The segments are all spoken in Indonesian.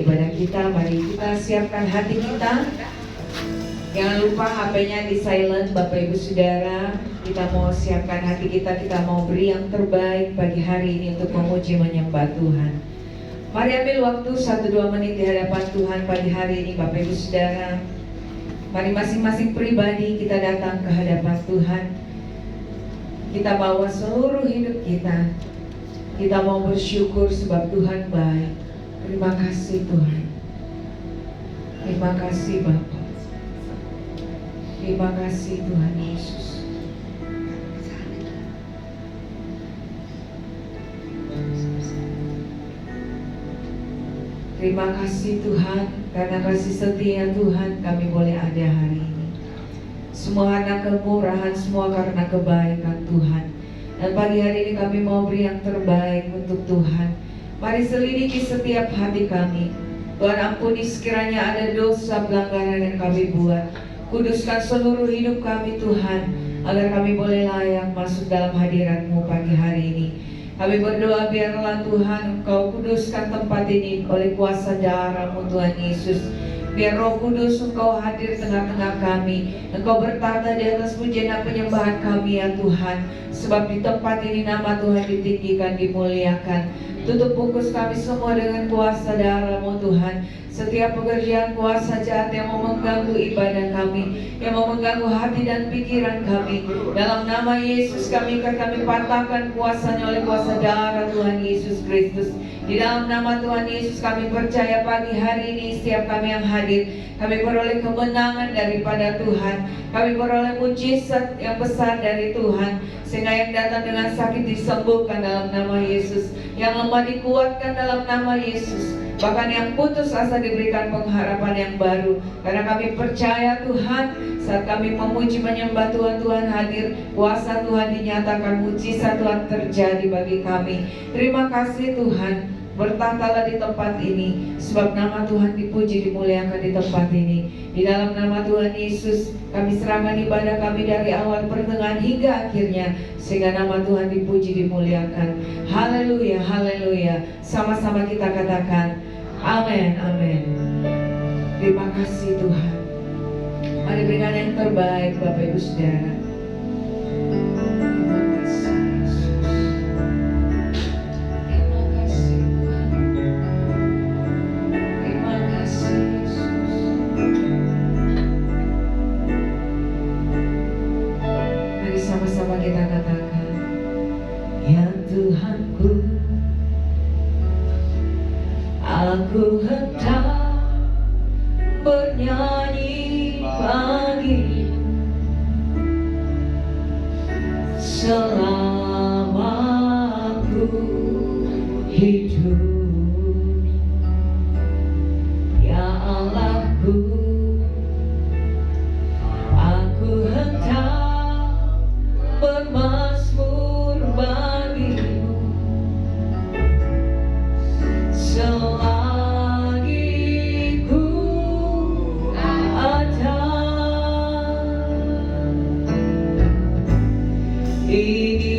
ibadah kita. Mari kita siapkan hati kita. Jangan lupa HP-nya di silent, Bapak Ibu Saudara. Kita mau siapkan hati kita, kita mau beri yang terbaik pagi hari ini untuk memuji menyembah Tuhan. Mari ambil waktu 1-2 menit di hadapan Tuhan pagi hari ini, Bapak Ibu Saudara. Mari masing-masing pribadi kita datang ke hadapan Tuhan. Kita bawa seluruh hidup kita. Kita mau bersyukur sebab Tuhan baik. Terima kasih Tuhan. Terima kasih Bapa. Terima kasih Tuhan Yesus. Terima kasih Tuhan, karena kasih setia Tuhan kami boleh ada hari ini. Semua anak kemurahan, semua karena kebaikan Tuhan. Dan pagi hari ini kami mau beri yang terbaik untuk Tuhan. Mari selidiki setiap hati kami. Tuhan ampuni sekiranya ada dosa pelanggaran yang kami buat. Kuduskan seluruh hidup kami Tuhan, agar kami boleh layak masuk dalam hadirat-Mu pagi hari ini. Kami berdoa biarlah Tuhan Engkau kuduskan tempat ini oleh kuasa darah-Mu Tuhan Yesus. Biar Roh Kudus Engkau hadir tengah-tengah kami. Engkau bertata di atas pujian dan penyembahan kami ya Tuhan. Sebab di tempat ini nama Tuhan ditinggikan, dimuliakan. Tutup bungkus kami semua dengan kuasa darah-Mu Tuhan. Setiap pekerjaan kuasa jahat yang mau mengganggu ibadah kami, yang mau mengganggu hati dan pikiran kami, dalam nama Yesus kami patahkan kuasanya oleh kuasa darah Tuhan Yesus Kristus. Di dalam nama Tuhan Yesus kami percaya pagi hari ini setiap kami yang hadir, kami beroleh kemenangan daripada Tuhan. Kami beroleh mujizat yang besar dari Tuhan, sehingga yang datang dengan sakit disembuhkan dalam nama Yesus, yang lemah dikuatkan dalam nama Yesus, bahkan yang putus asa diberikan pengharapan yang baru. Karena kami percaya Tuhan, saat kami memuji menyembah Tuhan, Tuhan hadir, kuasa Tuhan dinyatakan, mujizat Tuhan terjadi bagi kami. Terima kasih Tuhan. Bertahtalah di tempat ini, sebab nama Tuhan dipuji, dimuliakan di tempat ini. Di dalam nama Tuhan Yesus kami serahkan ibadah kami dari awal, pertengahan hingga akhirnya, sehingga nama Tuhan dipuji, dimuliakan. Haleluya, haleluya. Sama-sama kita katakan amin, amin. Terima kasih Tuhan. Mari berikan yang terbaik Bapak Ibu Saudara. Kita katakan, ya Tuhanku, aku hendak bernyanyi bagimu selama aku hidup. Ya Allahku, aku hendak bermazmur bagimu selagi ku ada. Ini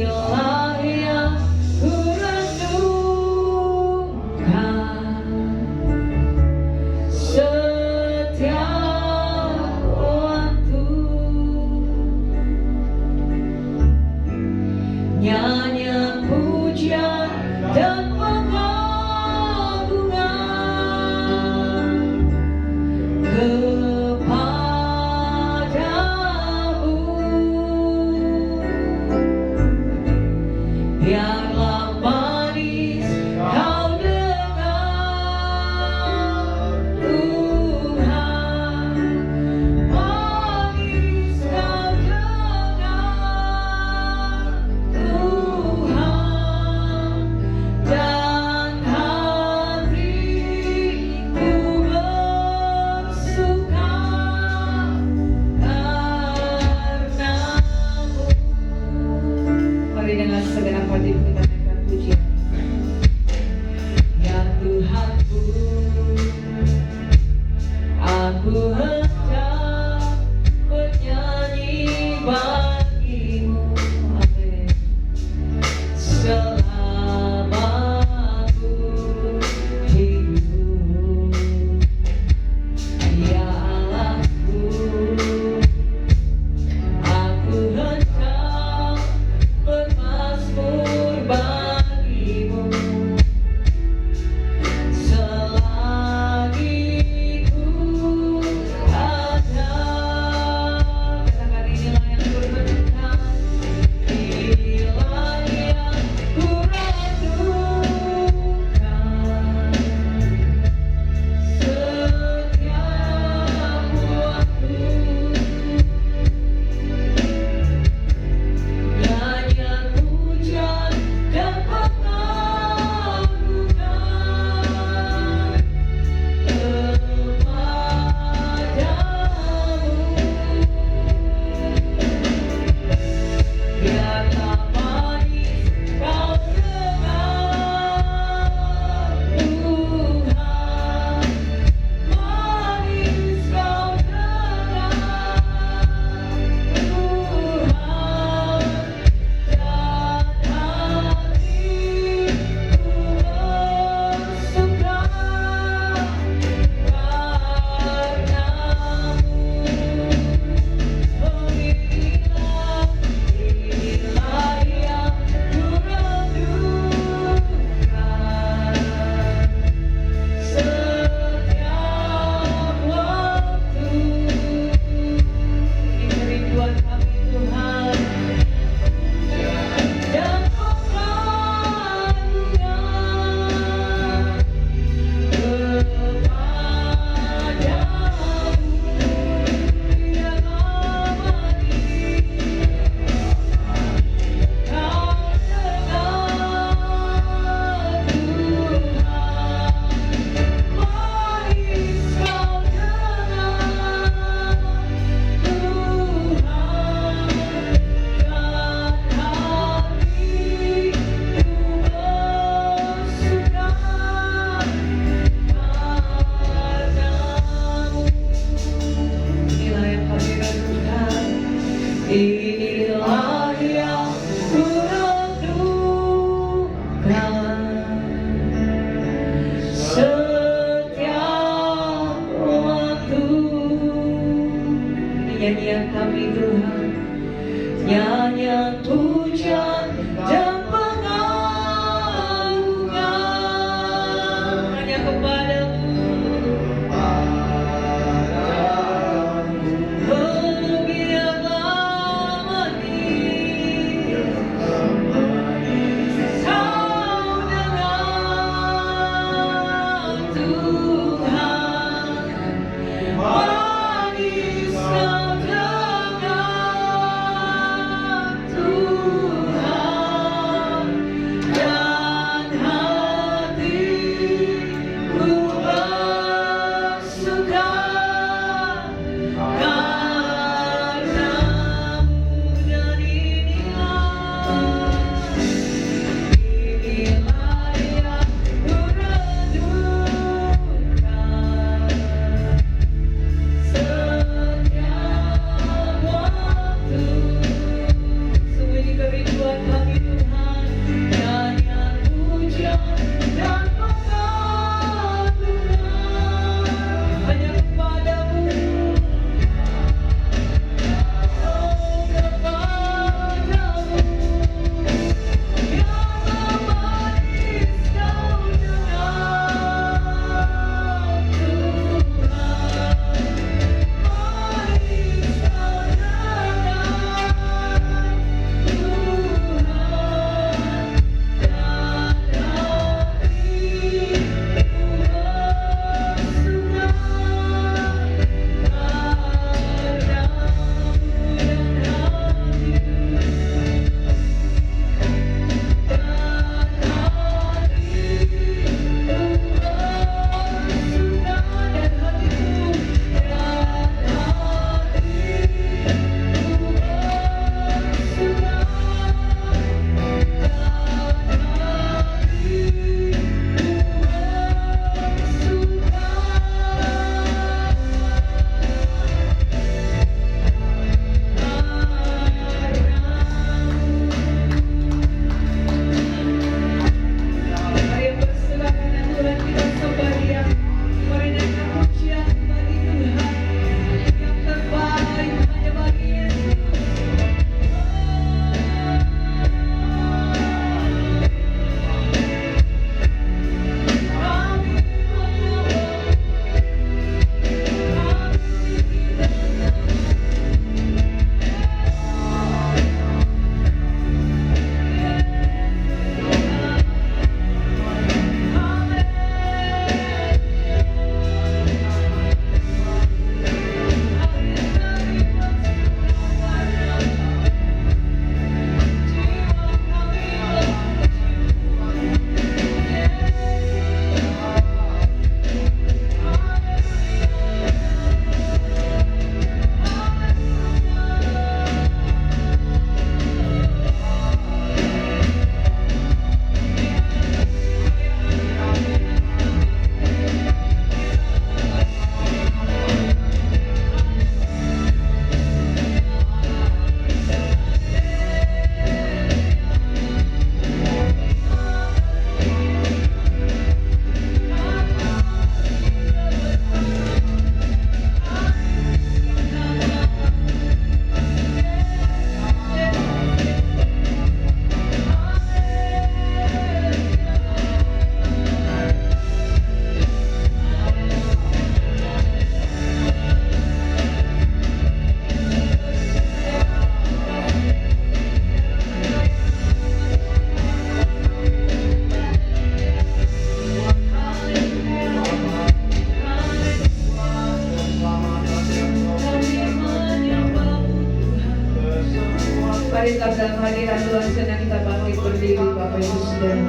tetap dalam hadirat Tuhan, senang kita bangkit berdiri Bapak Ibu Saudara.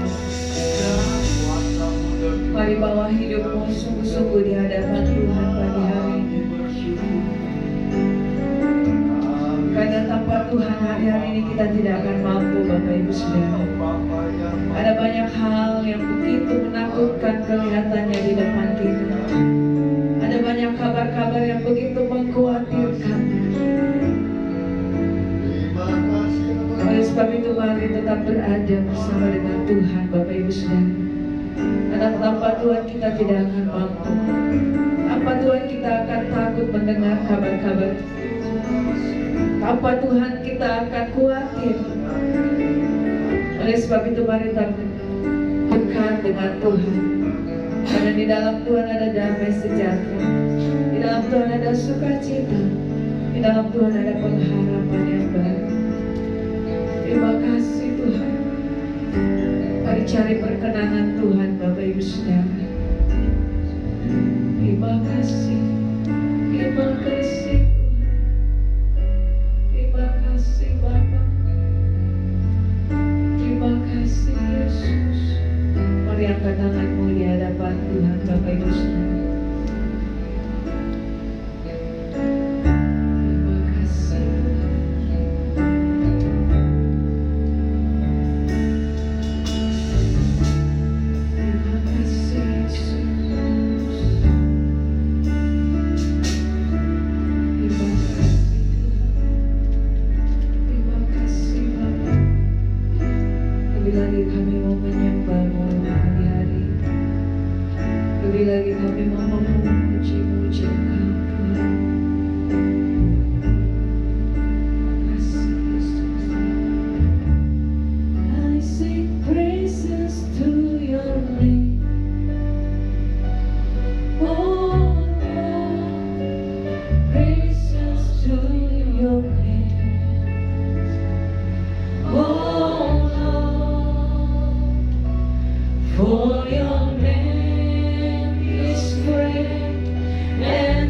Mari bawa hidupmu sungguh-sungguh di hadapan Tuhan pagi hari ini. Karena tanpa Tuhan hari-hari ini kita tidak akan mampu Bapak Ibu Saudara. Ada banyak hal yang begitu menakutkan kelihatannya di depan kita. Ada banyak kabar-kabar yang begitu mengkhawatirkan. Oleh sebab itu mari tetap berada bersama dengan Tuhan Bapak Ibu Saudara. Karena tanpa Tuhan kita tidak akan mampu. Tanpa Tuhan kita akan takut mendengar kabar-kabar. Tanpa Tuhan kita akan khawatir. Oleh sebab itu mari tetap dekat dengan Tuhan. Karena di dalam Tuhan ada damai sejahtera. Di dalam Tuhan ada sukacita. Di dalam Tuhan ada pengharapan yang baru. Terima kasih Tuhan. Mari cari perkenanan Tuhan Bapak Ibu Saudara. Terima kasih. Terima kasih Tuhan. Terima kasih Bapa. Terima kasih Yesus. Mari angkat tanganmu di hadapan Tuhan Bapak Ibu Saudara. For your name is great and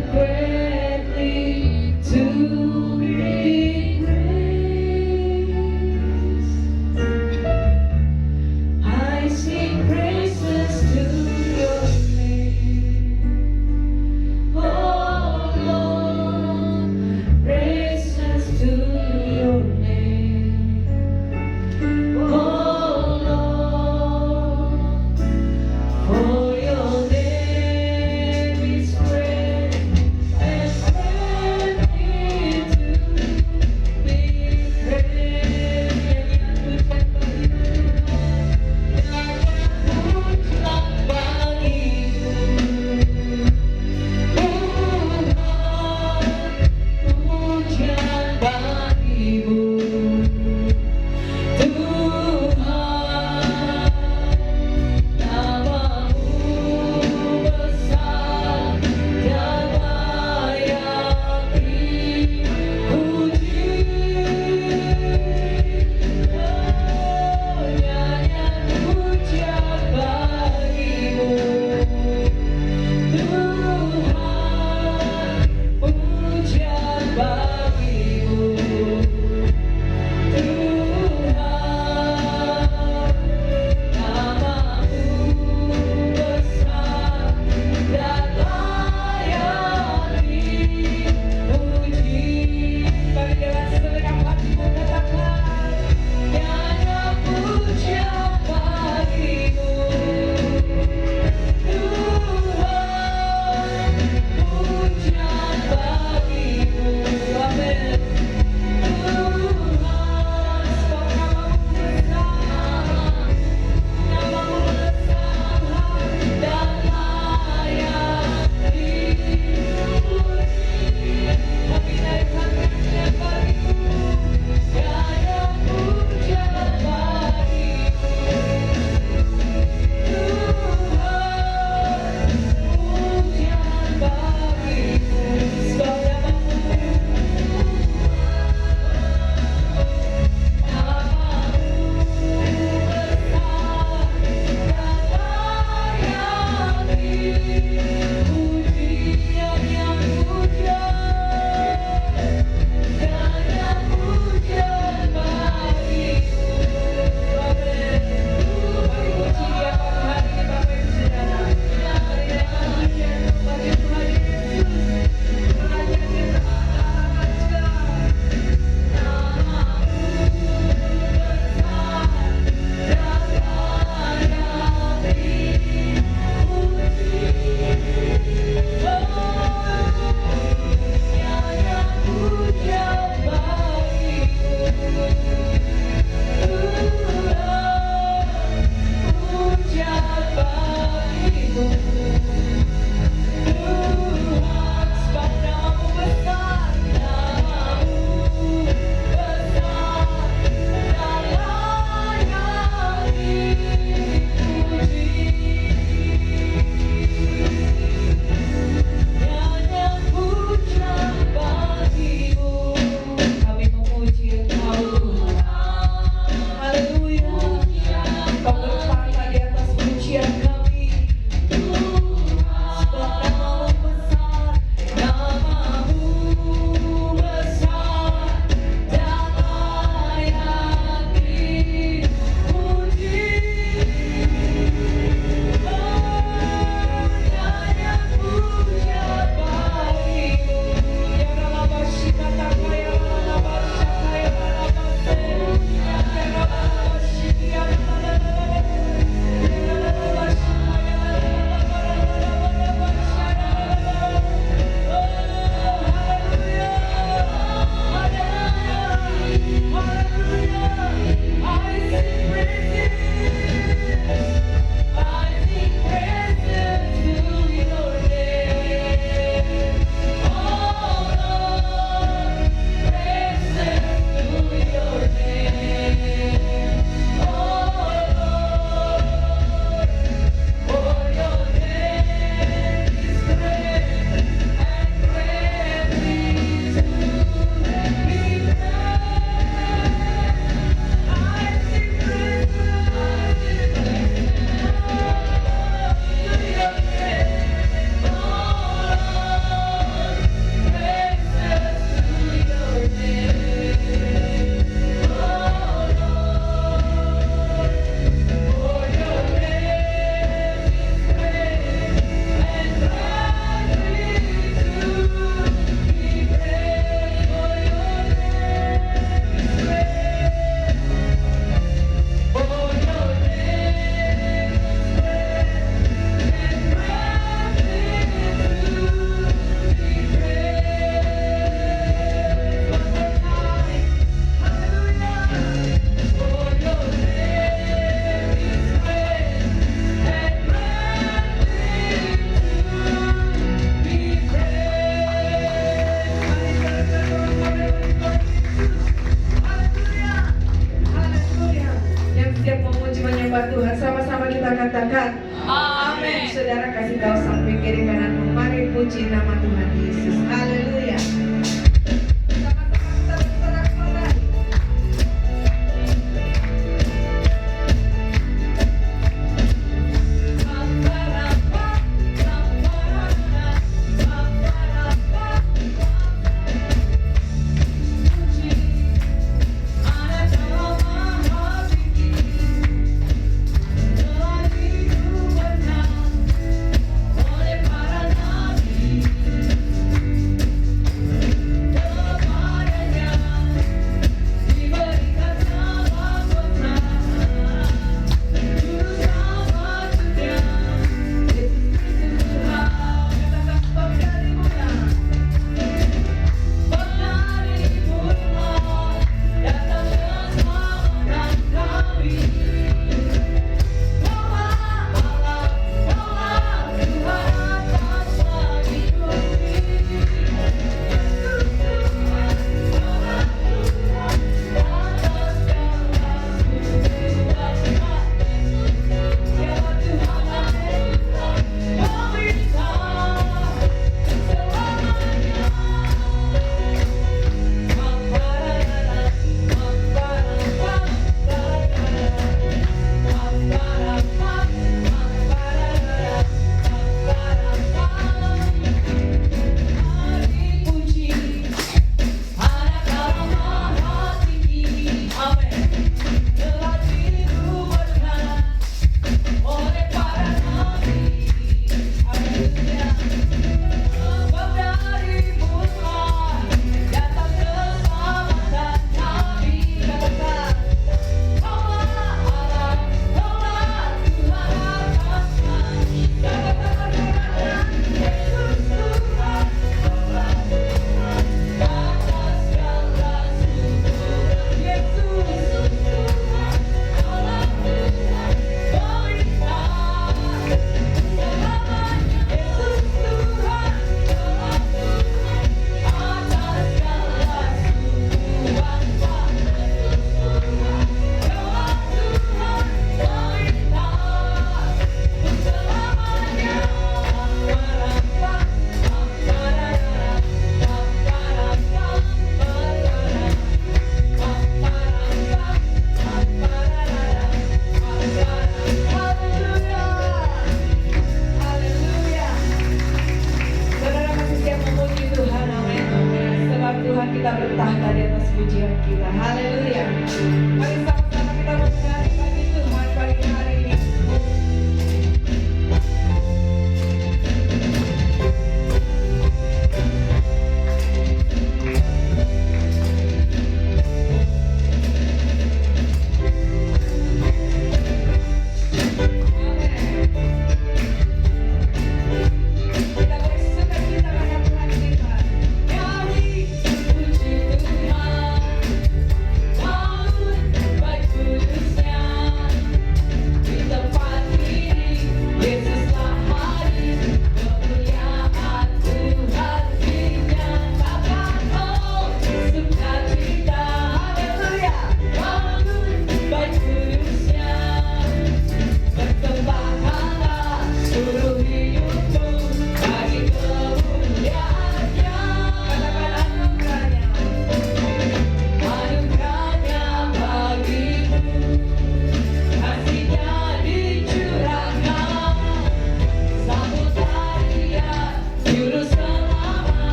kiri kananmu. Mari puji nama Tuhan Yesus. Haleluya. Sama-sama kita bersorak-sorai. Kita bertahta di atas pujian kita. Haleluya. Mari sama-sama kita mengenali bagi Tuhan pagi hari ini. Kita bersuka cita pada Tuhan kita. Kami puji Tuhan.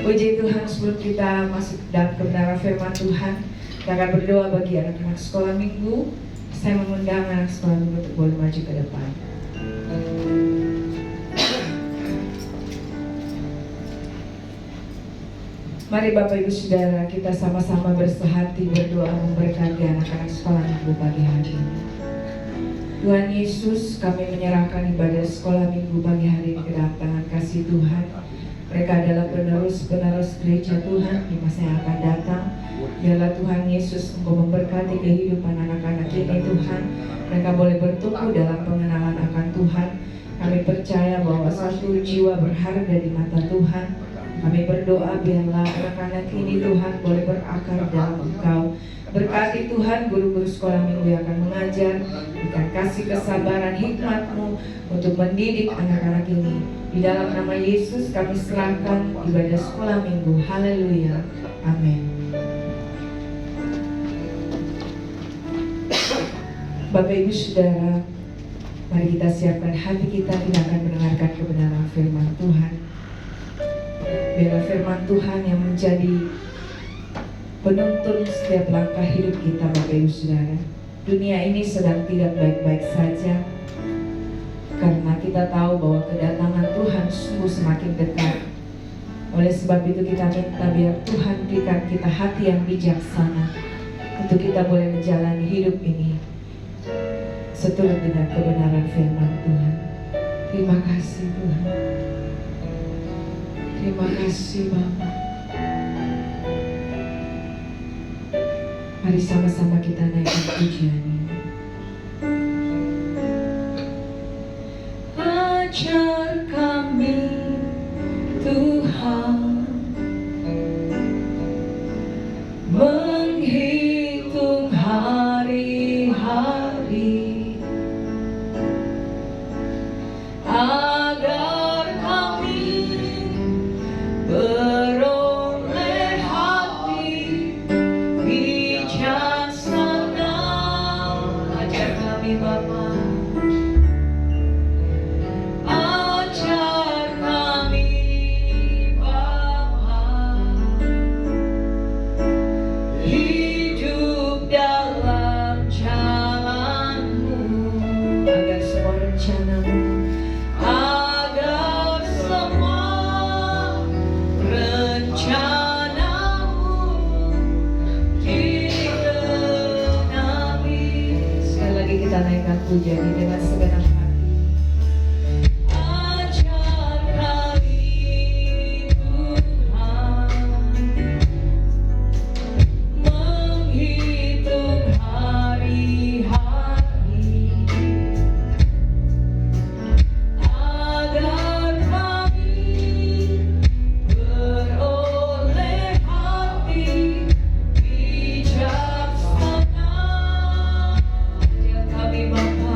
Puji Tuhan, sebelum kita masuk dalam kebenaran firman Tuhan, kita akan berdoa bagi anak-anak sekolah minggu. Saya mengundang anak sekolah minggu untuk boleh maju ke depan. Mari Bapak Ibu Saudara, kita sama-sama bersehati berdoa memberkati anak-anak sekolah minggu pagi hari ini. Tuhan Yesus, kami menyerahkan ibadah sekolah minggu pagi hari ini ke dalam tangan kasih Tuhan. Mereka adalah penerus-penerus gereja Tuhan di masa yang akan datang. Biarlah Tuhan Yesus Engkau memberkati kehidupan anak-anak ini Tuhan. Mereka boleh bertumbuh dalam pengenalan akan Tuhan. Kami percaya bahwa satu jiwa berharga di mata Tuhan. Kami berdoa biarlah anak-anak ini Tuhan boleh berakar dalam Engkau. Berkati Tuhan guru-guru sekolah minggu yang akan mengajar. Berikan kasih kesabaran hikmat-Mu untuk mendidik anak-anak ini. Di dalam nama Yesus kami serahkan ibadah sekolah minggu. Haleluya. Amin. Bapak Ibu Saudara, mari kita siapkan hati kita akan mendengarkan kebenaran firman Tuhan. Biarlah firman Tuhan yang menjadi penuntun setiap langkah hidup kita, Bapak Ibu Saudara. Dunia ini sedang tidak baik-baik saja, karena kita tahu bahwa kedatangan Tuhan sungguh semakin dekat. Oleh sebab itu kita minta biar Tuhan berikan kita hati yang bijaksana untuk kita boleh menjalani hidup ini seturut dengan kebenaran firman Tuhan. Terima kasih Tuhan. Terima kasih Bapa. Mari sama-sama kita naikkan pujian ini. Ajar kami Tuhan menghitung hari-hari agar kami beroleh hati bijaksana. Ajar kami Bapa. Pujian dengan segenap hati. Ajar kami Tuhan menghitung hari-hari agar kami beroleh hati bijaksana. Ajar kami Bapa.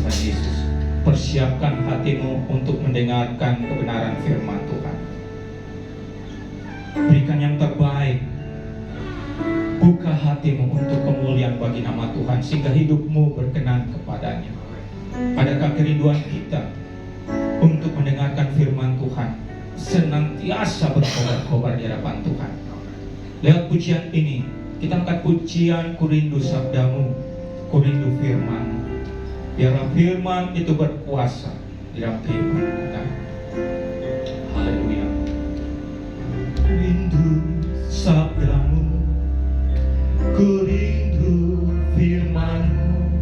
Tuhan Yesus. Persiapkan hatimu untuk mendengarkan kebenaran firman Tuhan. Berikan yang terbaik. Buka hatimu untuk kemuliaan bagi nama Tuhan, sehingga hidupmu berkenan kepadanya. Adakah kerinduan kita untuk mendengarkan firman Tuhan, senantiasa berkobar-kobar di hadapan Tuhan? Lewat pujian ini, kita angkat pujian, ku rindu sabdamu, ku rindu firman. Biarlah firman itu berkuasa di dalam kehidupan kita. Haleluya. Rindu sabdamu, ku rindu firman-Mu,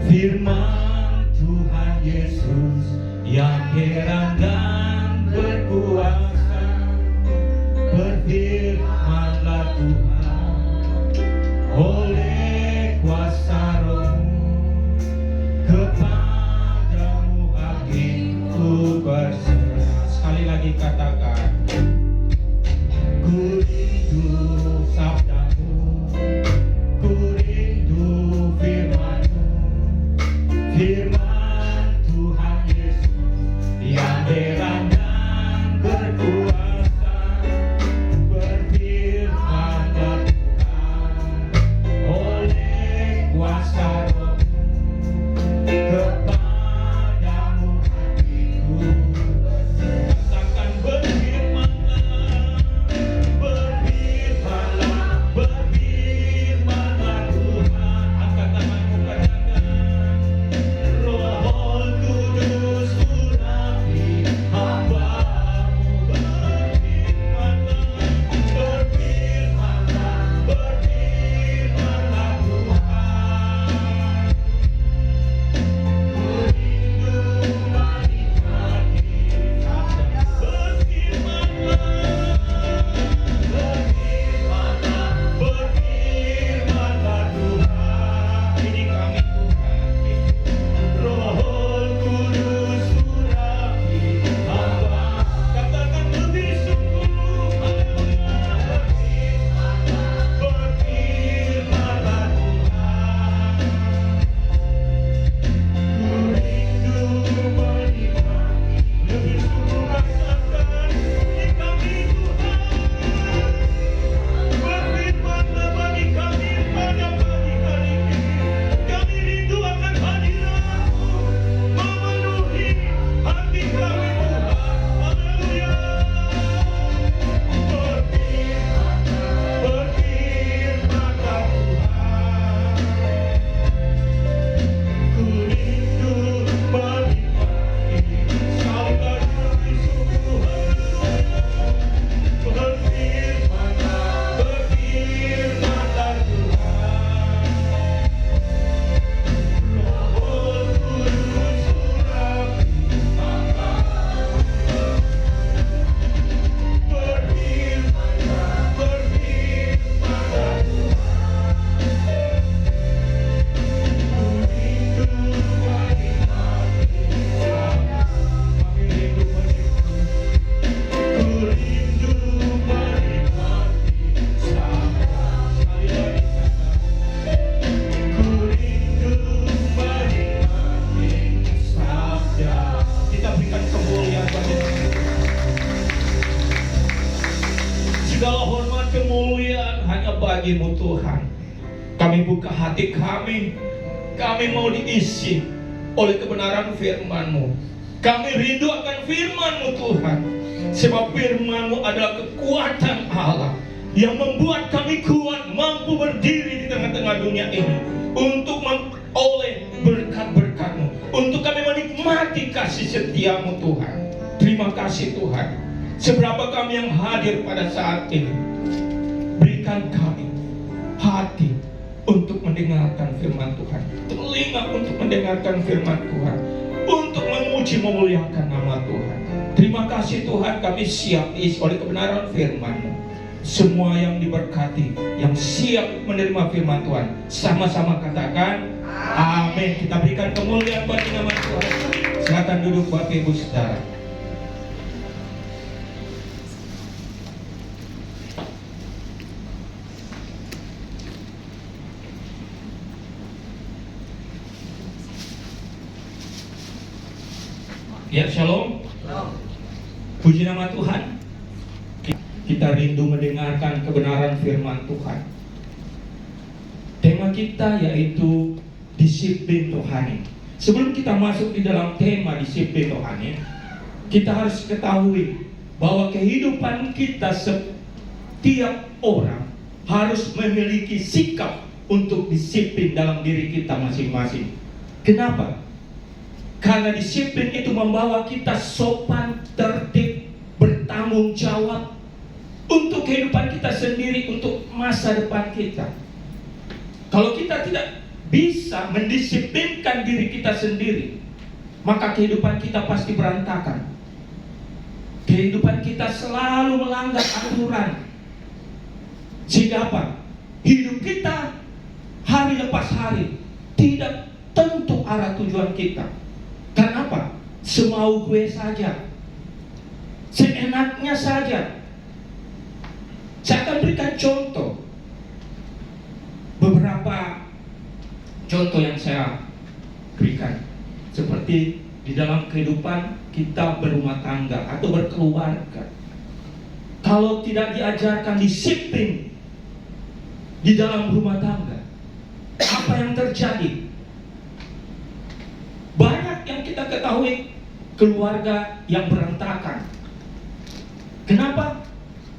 firman Tuhan Yesus yang heran dan berkuasa. Berfirmanlah Tuhan oleh kuasa Roh-Mu, kepadamu hatiku berserah. Sekali lagi katakan, ku rindu sabdamu, ku rindu firman-Mu, firman Tuhan Yesus yang heran dan berkuasa. Berfirmanlah Tuhan oleh kuasa Roh-Mu, kepadamu hatiku berserah. Katakan berfirmanlah, berfirmanlah, berfirmanlah Tuhan. Angkat tanganmu, katakan, Roh Kudus urapi hamba-Mu. Berfirmanlah, berfirmanlah, berfirmanlah Tuhan. Ku rindu menikmati sabda. Berfirmanlah, berfirmanlah, berfirmanlah Tuhan. Ini kami Tuhan, Roh Kudus urapi hamba. Katakan lebih sungguh, haleluya. Berfirmanlah, berfirmanlah Tuhan. Ku rindu menikmati, lebih sungguh rasakan di kami Tuhan. Berfirmanlah bagi kami pada pagi hari ini. Kami rindu akan hadirat-Mu memenuhi hati kami Tuhan. Haleluya. Berfirmanlah, berfirmanlah Tuhan. Ku rindu menikmati sabda dari sungguh. Berfirmanlah, berfirmanlah Tuhan. Roh Kudus urapi hamba. Berfirmanlah, berfirmanlah Tuhan. Ku rindu menikmati sabda. Kami rindu menikmati. Ku rindu menikmati sabda. Sekali lagi katakan, ku rindu menikmati sabda. Kita berikan kemuliaan bagi Tuhan. Segala hormat kemuliaan hanya bagi-Mu Tuhan. Kami buka hati kami. Kami mau diisi oleh kebenaran firman-Mu. Kami rindu akan firman-Mu Tuhan. Sebab firman-Mu adalah kekuatan Allah yang membuat kami kuat, mampu berdiri di tengah-tengah dunia ini untuk memperoleh berkat-berkat-Mu, untuk kami menikmati kasih setia-Mu Tuhan. Terima kasih Tuhan. Seberapa kami yang hadir pada saat ini, berikan kami hati untuk mendengarkan firman Tuhan, telinga untuk mendengarkan firman Tuhan, untuk memuji memuliakan nama Tuhan. Terima kasih Tuhan, kami siap diisi oleh kebenaran firman-Mu. Semua yang diberkati, yang siap menerima firman Tuhan, sama-sama katakan amin. Kita berikan kemuliaan bagi nama Tuhan. Silakan duduk Bapak Ibu Saudara. Ya, shalom. Puji nama Tuhan. Kita rindu mendengarkan kebenaran firman Tuhan. Tema kita yaitu disiplin rohani. Sebelum kita masuk di dalam tema disiplin rohani, kita harus ketahui bahwa kehidupan kita setiap orang harus memiliki sikap untuk disiplin dalam diri kita masing-masing. Kenapa? Karena disiplin itu membawa kita sopan, tertib, bertanggung jawab untuk kehidupan kita sendiri, untuk masa depan kita. Kalau kita tidak bisa mendisiplinkan diri kita sendiri, maka kehidupan kita pasti berantakan. Kehidupan kita selalu melanggar aturan. Sehingga apa? Hidup kita hari lepas hari tidak tentu arah tujuan kita. Karena apa? Semau gue saja, seenaknya saja. Saya akan berikan contoh, beberapa contoh yang saya berikan, seperti di dalam kehidupan kita berumah tangga atau berkeluarga. Kalau tidak diajarkan disiplin di dalam rumah tangga, apa yang terjadi? Banyak yang kita ketahui keluarga yang berantakan. Kenapa?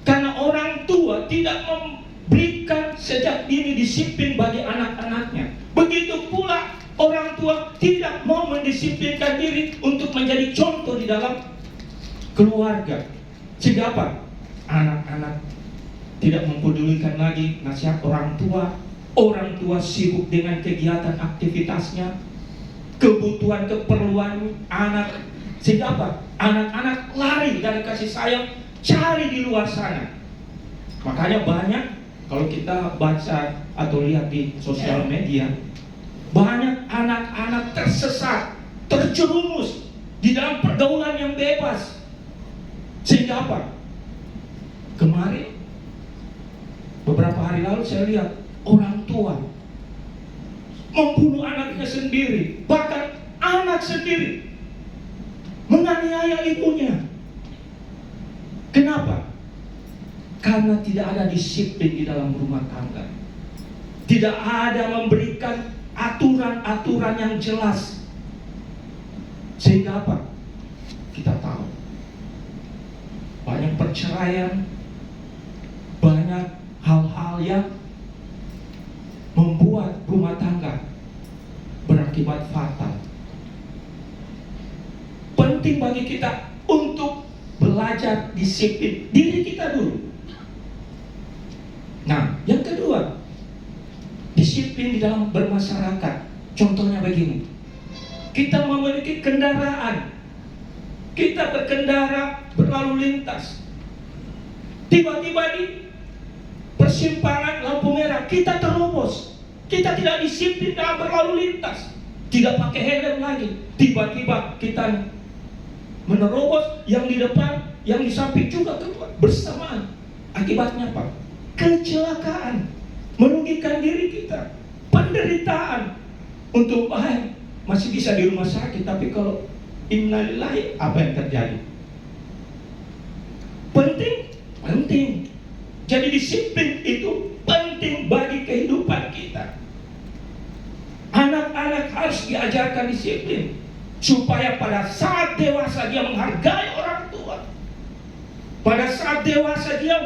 Karena orang tua tidak memberikan sejak dini disiplin bagi anak-anaknya. Begitu pula orang tua tidak mau mendisiplinkan diri untuk menjadi contoh di dalam keluarga. Sehingga apa? Anak-anak tidak mempedulikan lagi nasihat orang tua. Orang tua sibuk dengan kegiatan aktivitasnya, kebutuhan keperluan anak. Sehingga apa? Anak-anak lari dari kasih sayang, cari di luar sana. Makanya banyak, kalau kita baca atau lihat di sosial media, banyak anak-anak tersesat, terjerumus di dalam pergaulan yang bebas. Sehingga apa? Kemarin, beberapa hari lalu saya lihat orang tua membunuh anaknya sendiri, bahkan anak sendiri menganiaya ibunya. Kenapa? Karena tidak ada disiplin di dalam rumah tangga. Tidak ada memberikan aturan-aturan yang jelas. Sehingga apa? Kita tahu banyak perceraian, banyak hal-hal yang membuat rumah tangga berakibat fatal. Penting bagi kita untuk belajar disiplin diri kita dulu. Nah, yang kedua, disiplin di dalam bermasyarakat. Contohnya begini, kita memiliki kendaraan, kita berkendara berlalu lintas, tiba-tiba di persimpangan lampu merah kita terobos, kita tidak disiplin dalam berlalu lintas, tidak pakai helm lagi, tiba-tiba kita menerobos yang di depan, yang di samping juga keluar bersamaan. Akibatnya apa? Kecelakaan, merugikan diri kita, penderitaan. Untuk baik masih bisa di rumah sakit, tapi kalau innalillahi, apa yang terjadi? Penting. Jadi disiplin itu penting bagi kehidupan kita. Anak-anak harus diajarkan disiplin supaya pada saat dewasa dia menghargai orang tua. Pada saat dewasa dia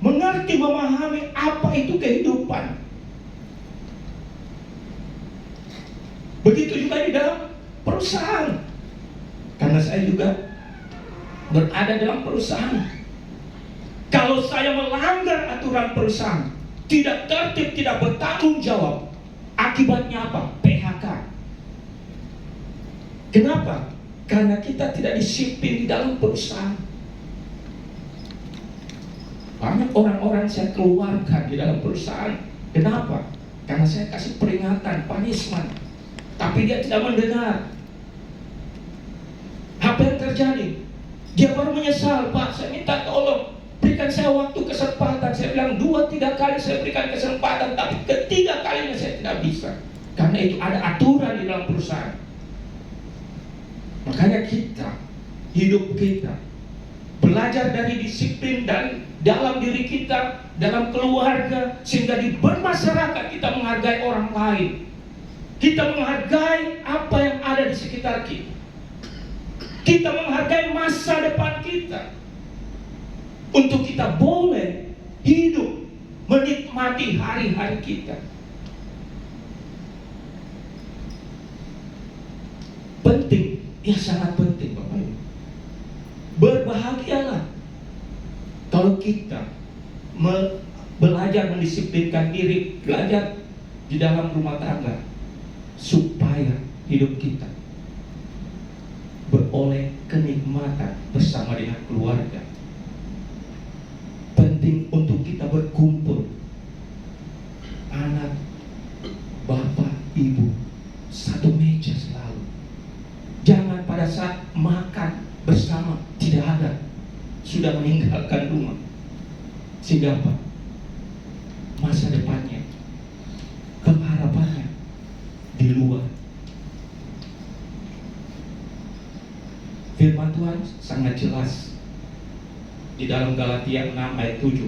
mengerti, memahami apa itu kehidupan. Begitu juga di dalam perusahaan. Karena saya juga berada dalam perusahaan. Kalau saya melanggar aturan perusahaan, tidak tertib, tidak bertanggung jawab, akibatnya apa? PHK. Kenapa? Karena kita tidak disiplin di dalam perusahaan. Banyak orang-orang saya keluarkan di dalam perusahaan. Kenapa? Karena saya kasih peringatan, punishment, tapi dia tidak mendengar. Apa yang terjadi? Dia baru menyesal, Pak, saya minta tolong, berikan saya waktu kesempatan. Saya bilang 2-3 kali saya berikan kesempatan, tapi ketiga kalinya saya tidak bisa. Karena itu ada aturan di dalam perusahaan. Makanya kita, hidup kita, belajar dari disiplin dan dalam diri kita, dalam keluarga, sehingga di bermasyarakat kita menghargai orang lain. Kita menghargai apa yang ada di sekitar kita. Kita menghargai masa depan kita. Untuk kita boleh hidup, menikmati hari-hari kita. Penting, ya sangat penting Bapak Ibu. Berbahagialah kalau kita belajar mendisiplinkan diri, belajar di dalam rumah tangga, supaya hidup kita beroleh kenikmatan bersama dengan keluarga. Penting untuk kita berkumpul, anak, bapak, ibu, satu meja selalu. Jangan pada saat makan bersama tidak ada, sudah meninggalkan rumah. Sehingga apa? Masa depannya, pengharapannya di luar. Firman Tuhan sangat jelas di dalam Galatia 6 ayat 7.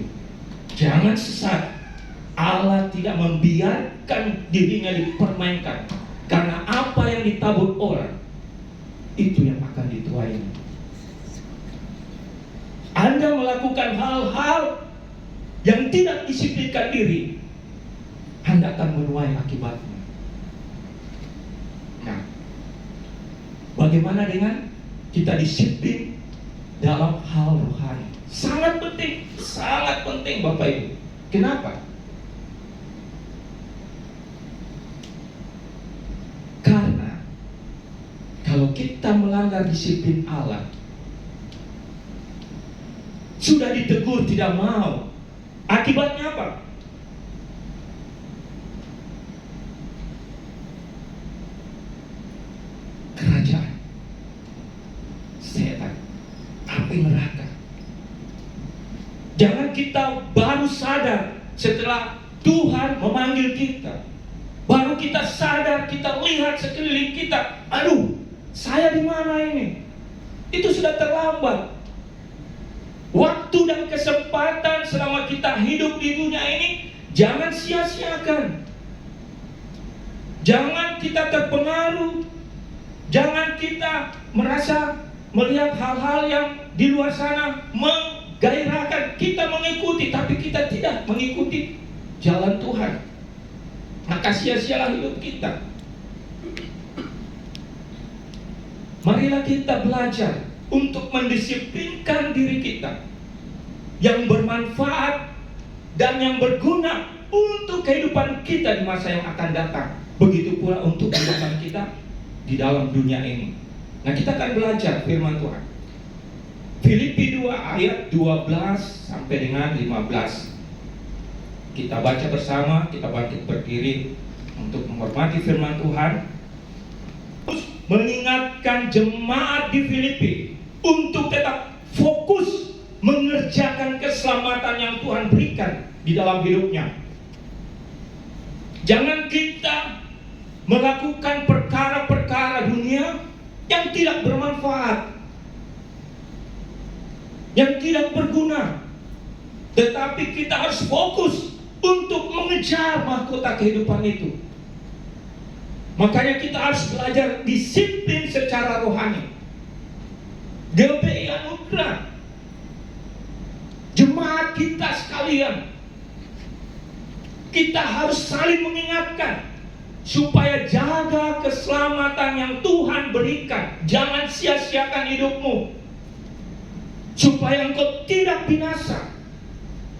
Jangan sesat, Allah tidak membiarkan dirinya dipermainkan, karena apa yang ditabur orang itu yang akan dituai. Anda melakukan hal-hal yang tidak disiplinkan diri, Anda akan menuai akibatnya. Nah, bagaimana dengan kita disiplin dalam hal rohani? Sangat penting Bapak Ibu. Kenapa? Karena kalau kita melanggar disiplin Allah, sudah ditegur tidak mau, akibatnya apa? Kerajaan setan, api neraka. Jangan kita baru sadar setelah Tuhan memanggil kita, baru kita sadar, kita lihat sekeliling kita, aduh, saya di mana ini? Itu sudah terlambat. Waktu dan kesempatan selama kita hidup di dunia ini jangan sia-siakan. Jangan kita terpengaruh, jangan kita merasa melihat hal-hal yang di luar sana menggairahkan kita mengikuti, tapi kita tidak mengikuti jalan Tuhan. Maka sia-sialah hidup kita. Marilah kita belajar untuk mendisiplinkan diri kita yang bermanfaat dan yang berguna untuk kehidupan kita di masa yang akan datang. Begitu pula untuk kehidupan kita di dalam dunia ini. Nah, kita akan belajar firman Tuhan. Filipi 2 ayat 12 sampai dengan 15. Kita baca bersama, kita bangkit berdiri untuk menghormati firman Tuhan. Mengingatkan jemaat di Filipi untuk tetap fokus mengerjakan keselamatan yang Tuhan berikan di dalam hidupnya. Jangan kita melakukan perkara-perkara dunia yang tidak bermanfaat, yang tidak berguna, tetapi kita harus fokus untuk mengejar mahkota kehidupan itu. Makanya kita harus belajar disiplin secara rohani. GBI Anugerah, jemaat kita sekalian, kita harus saling mengingatkan supaya jaga keselamatan yang Tuhan berikan. Jangan sia-siakan hidupmu, supaya engkau tidak binasa,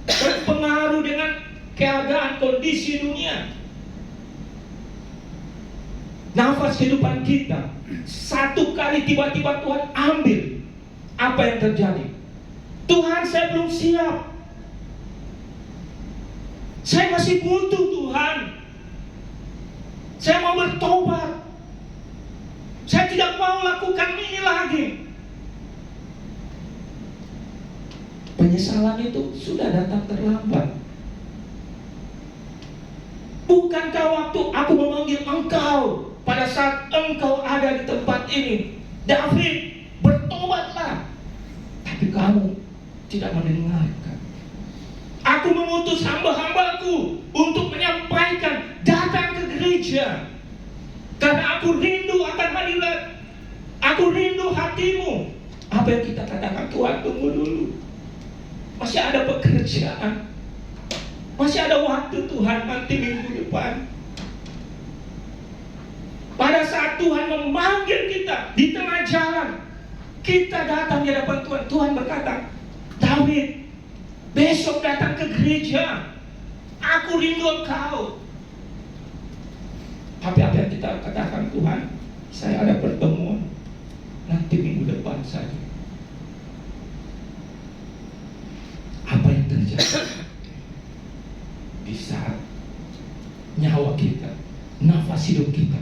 terpengaruh dengan keadaan kondisi dunia. Nafas kehidupan kita, satu kali tiba-tiba Tuhan ambil, apa yang terjadi? Tuhan, saya belum siap, saya masih butuh Tuhan, saya mau bertobat, saya tidak mau lakukan ini lagi. Penyesalan itu sudah datang terlambat. Bukankah waktu aku memanggil engkau, pada saat engkau ada di tempat ini, David, bertobatlah. Tapi kamu tidak mendengarkan. Aku mengutus hamba-hambaku untuk menyampaikan, datang ke gereja. Karena aku rindu akan hadirat. Aku rindu hatimu. Apa yang kita katakan, Tuhan tunggu dulu. Masih ada pekerjaan. Masih ada waktu Tuhan, nanti minggu depan. Pada saat Tuhan memanggil kita di tengah jalan, kita datang di hadapan Tuhan. Tuhan berkata, David, besok datang ke gereja. Aku rindu engkau. Tapi apa yang kita katakan, Tuhan, saya ada pertemuan nanti minggu depan saja. Apa yang terjadi di saat nyawa kita, nafas hidup kita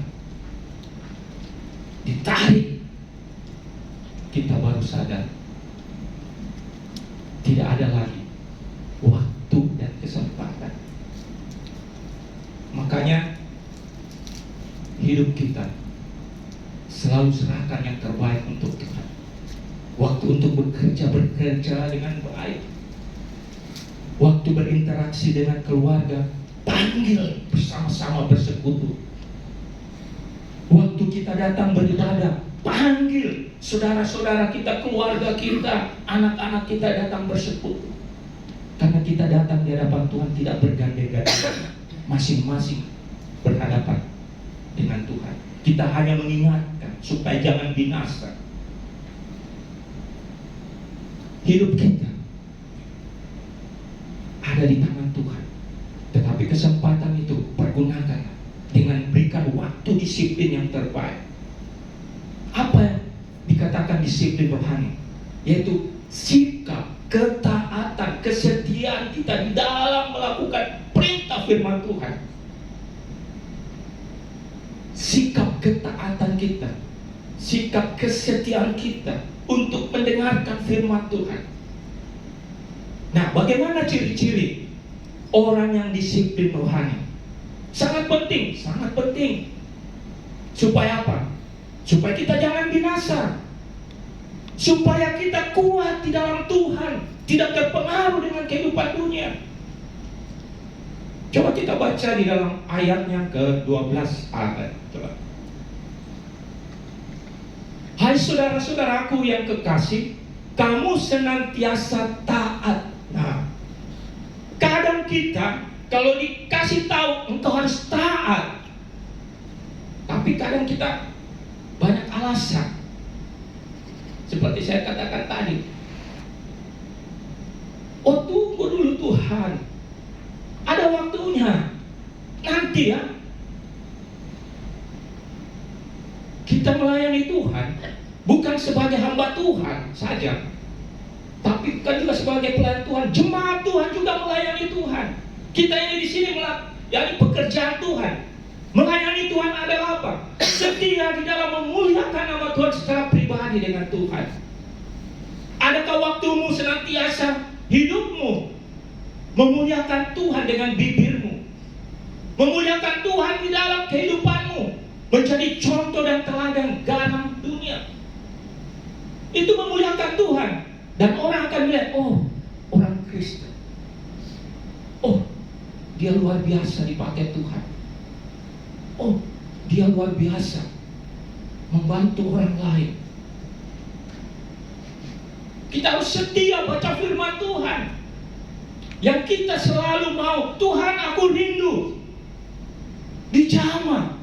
ditarik, kita baru sadar tidak ada lagi waktu dan kesempatan. Makanya hidup kita selalu serahkan yang terbaik untuk Tuhan. Waktu untuk bekerja dengan baik. Waktu berinteraksi dengan keluarga, panggil bersama-sama bersekutu. Waktu kita datang beribadah, panggil saudara-saudara kita, keluarga kita, anak-anak kita datang bersekutu. Karena kita datang di hadapan Tuhan tidak bergandeng-gandeng, masing-masing berhadapan dengan Tuhan. Kita hanya mengingatkan supaya jangan binasa. Hidup kita ada di tangan Tuhan. Tetapi kesempatan itu pergunakan dengan berikan waktu disiplin yang terbaik. Apa yang dikatakan disiplin rohani? Yaitu sikap, ketaatan, kesetiaan kita di dalam melakukan perintah firman Tuhan. Sikap ketaatan kita, sikap kesetiaan kita untuk mendengarkan firman Tuhan. Nah, bagaimana ciri-ciri orang yang disiplin rohani? Sangat penting, sangat penting. Supaya apa? Supaya kita jangan binasa. Supaya kita kuat di dalam Tuhan, tidak terpengaruh dengan kehidupan dunia. Coba kita baca di dalam ayatnya ke-12 ayat. Coba. Hai saudara-saudaraku yang kekasih, kamu senantiasa taat. Nah, kadang kita kalau dikasih tahu engkau harus taat, tapi kadang kita banyak alasan. Seperti saya katakan tadi, oh tunggu dulu Tuhan, ada waktunya, nanti ya. Kita melayani Tuhan bukan sebagai hamba Tuhan saja, tapi kan juga sebagai pelayan Tuhan. Jemaat Tuhan juga melayani Tuhan. Kita ini di sini melayani pekerjaan Tuhan. Melayani Tuhan adalah apa? Setia di dalam memuliakan nama Tuhan secara pribadi dengan Tuhan. Adakah waktumu senantiasa hidupmu memuliakan Tuhan dengan bibirmu, memuliakan Tuhan di dalam kehidupanmu, menjadi contoh dan teladan garam dunia? Itu memuliakan Tuhan. Dan orang akan melihat, oh, orang Kristen, oh, dia luar biasa dipakai Tuhan. Oh, dia luar biasa membantu orang lain. Kita harus setia baca firman Tuhan. Yang kita selalu mau, Tuhan aku rindu dijamah.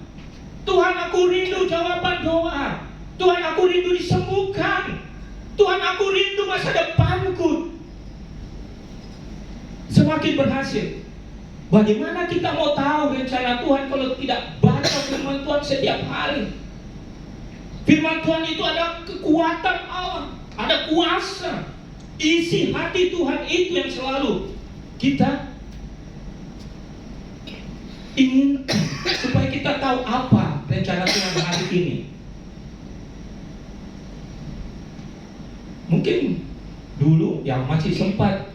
Tuhan aku rindu jawaban doa. Tuhan aku rindu disembuhkan. Tuhan aku rindu masa depanku semakin berhasil. Bagaimana kita mau tahu rencana Tuhan kalau tidak baca firman Tuhan setiap hari? Firman Tuhan itu ada kekuatan Allah, ada kuasa. Isi hati Tuhan itu yang selalu kita inginkan, supaya kita tahu apa rencana Tuhan hari ini. Mungkin dulu yang masih sempat